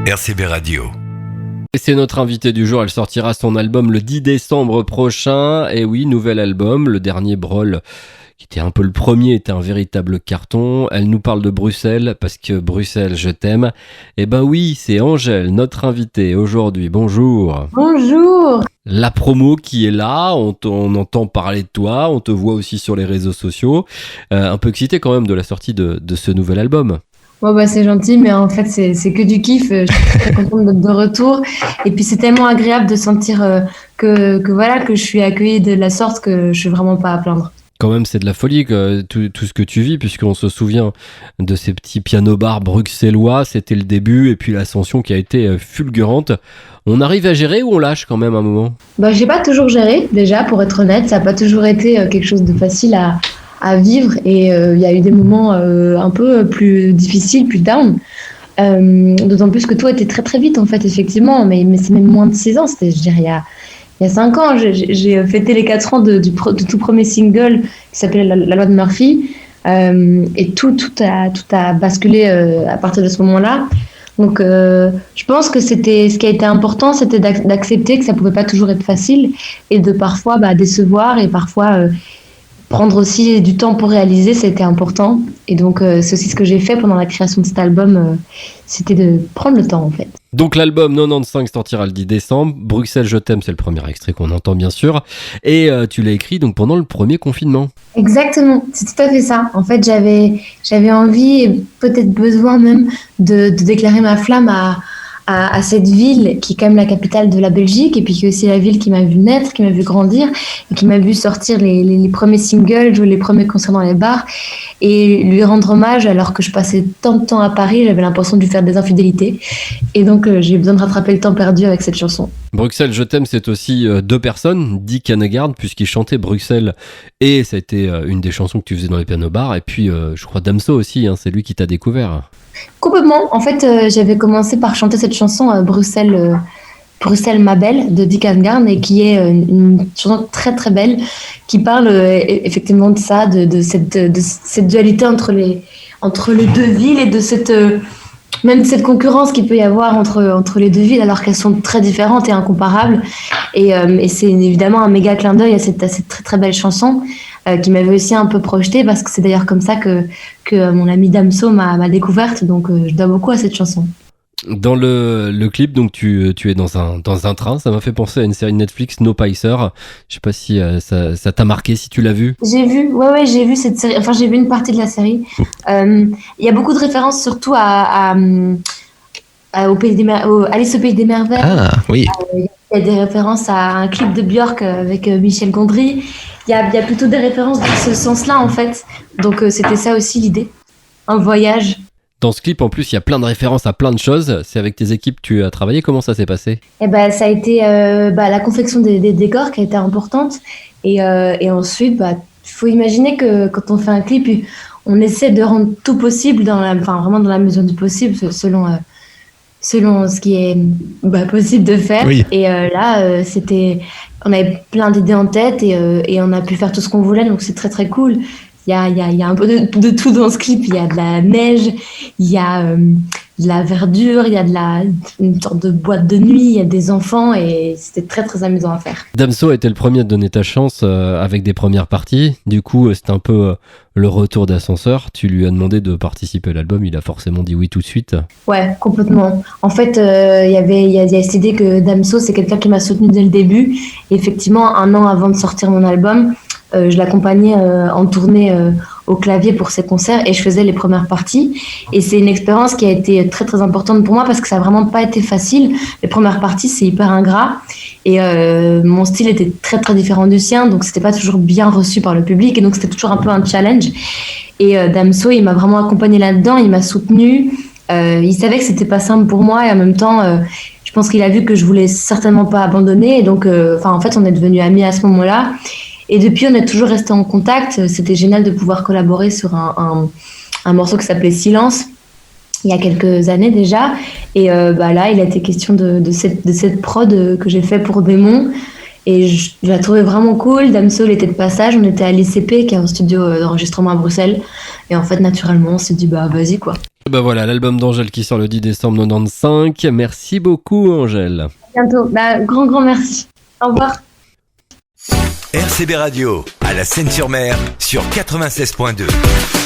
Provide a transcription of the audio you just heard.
RCB Radio. Et c'est notre invitée du jour, elle sortira son album le 10 décembre prochain. Et oui, nouvel album, le dernier Brol, qui était un peu le premier, était un véritable carton. Elle nous parle de Bruxelles, parce que Bruxelles, je t'aime. Et ben oui, c'est Angèle, notre invitée aujourd'hui. Bonjour. Bonjour. La promo qui est là, on entend parler de toi, on te voit aussi sur les réseaux sociaux. Un peu excité quand même de la sortie de ce nouvel album. Bon bah c'est gentil, mais en fait c'est que du kiff. Je suis très contente d'être de retour. Et puis c'est tellement agréable de sentir que je suis accueillie de la sorte que je suis vraiment pas à plaindre. Quand même, c'est de la folie, tout ce que tu vis, puisqu'on se souvient de ces petits piano-bars bruxellois, c'était le début, et puis l'ascension qui a été fulgurante. On arrive à gérer ou on lâche quand même un moment ? Bah j'ai pas toujours géré, déjà, pour être honnête. Ça a pas toujours été quelque chose de facile à vivre, et il y a eu des moments un peu plus difficiles, plus down. D'autant plus que tout était très très vite, en fait, effectivement, mais c'est même moins de 6 ans, c'était, je dirais, il y a 5 ans, j'ai fêté les 4 ans de tout premier single qui s'appelait La loi de Murphy, et tout a basculé à partir de ce moment-là. Donc je pense que ce qui a été important, c'était d'accepter que ça pouvait pas toujours être facile, et de parfois décevoir, et parfois prendre aussi du temps pour réaliser, c'était important. Et donc c'est aussi ce que j'ai fait pendant la création de cet album, c'était de prendre le temps, en fait. Donc l'album 95 sortira le 10 décembre. Bruxelles, je t'aime, c'est le premier extrait qu'on entend bien sûr. Et tu l'as écrit donc pendant le premier confinement. Exactement, c'est tout à fait ça. En fait, j'avais envie, et peut-être besoin même, de déclarer ma flamme à cette ville qui est quand même la capitale de la Belgique, et puis qui est aussi la ville qui m'a vu naître, qui m'a vu grandir, et qui m'a vu sortir les premiers singles, jouer les premiers concerts dans les bars, et lui rendre hommage alors que je passais tant de temps à Paris. J'avais l'impression de lui faire des infidélités, et donc j'ai eu besoin de rattraper le temps perdu avec cette chanson. Bruxelles, je t'aime, c'est aussi deux personnes, Dick Hannegaard, puisqu'il chantait Bruxelles, et ça a été une des chansons que tu faisais dans les piano-bars, et puis je crois Damso aussi, c'est lui qui t'a découvert. Complètement. En fait, j'avais commencé par chanter cette chanson Bruxelles, ma belle, de Dick Hannegaard, et qui est une chanson très très belle, qui parle effectivement de ça, de cette dualité entre les deux villes, et de même cette concurrence qu'il peut y avoir entre les deux villes, alors qu'elles sont très différentes et incomparables. Et c'est évidemment un méga clin d'œil à cette très très belle chanson, qui m'avait aussi un peu projetée, parce que c'est d'ailleurs comme ça que mon ami Damso m'a découverte. Donc je dois beaucoup à cette chanson. Dans le clip, donc tu es dans un train. Ça m'a fait penser à une série de Netflix, No Pacer. Je sais pas si ça t'a marqué, si tu l'as vu. J'ai vu, ouais, j'ai vu cette série. Enfin, j'ai vu une partie de la série. Il y a beaucoup de références, surtout à Alice au Pays des Merveilles. Ah, oui. Il y a des références à un clip de Björk avec Michel Gondry. Il y a plutôt des références dans ce sens-là, en fait. Donc c'était ça aussi l'idée. Un voyage. Dans ce clip, en plus, il y a plein de références à plein de choses. C'est avec tes équipes que tu as travaillé. Comment ça s'est passé ? Ça a été la confection des décors qui a été importante. Et ensuite, faut imaginer que quand on fait un clip, on essaie de rendre tout possible, vraiment dans la mesure du possible, selon ce qui est possible de faire. Oui. Et là, on avait plein d'idées en tête, et on a pu faire tout ce qu'on voulait, donc c'est très très cool. Il y a un peu de tout dans ce clip. Il y a de la neige, il y a de la verdure, il y a une sorte de boîte de nuit, il y a des enfants, et c'était très très amusant à faire. Damso a été le premier à te donner ta chance avec des premières parties. Du coup, c'était un peu le retour d'ascenseur. Tu lui as demandé de participer à l'album, il a forcément dit oui tout de suite. Ouais, complètement. En fait, il y a cette idée que Damso, c'est quelqu'un qui m'a soutenue dès le début. Et effectivement, 1 an avant de sortir mon album, je l'accompagnais en tournée au clavier pour ses concerts, et je faisais les premières parties. Et c'est une expérience qui a été très très importante pour moi, parce que ça n'a vraiment pas été facile. Les premières parties, c'est hyper ingrat, et mon style était très très différent du sien, donc c'était pas toujours bien reçu par le public, et donc c'était toujours un peu un challenge. Et Damso, il m'a vraiment accompagnée là-dedans, il m'a soutenue. Il savait que c'était pas simple pour moi, et en même temps je pense qu'il a vu que je voulais certainement pas abandonner, et donc en fait on est devenus amis à ce moment-là. Et depuis, on est toujours resté en contact. C'était génial de pouvoir collaborer sur un morceau qui s'appelait Silence, il y a quelques années déjà. Et là, il a été question de cette prod que j'ai fait pour Démon. Et je la trouvais vraiment cool. Damso, il était de passage. On était à l'ICP, qui est un studio d'enregistrement à Bruxelles. Et en fait, naturellement, on s'est dit, vas-y, quoi. Bah voilà, l'album d'Angèle qui sort le 10 décembre 95. Merci beaucoup Angèle. À bientôt. Grand merci. Au revoir. RCB Radio, à la Seine-sur-Mer, sur 96.2.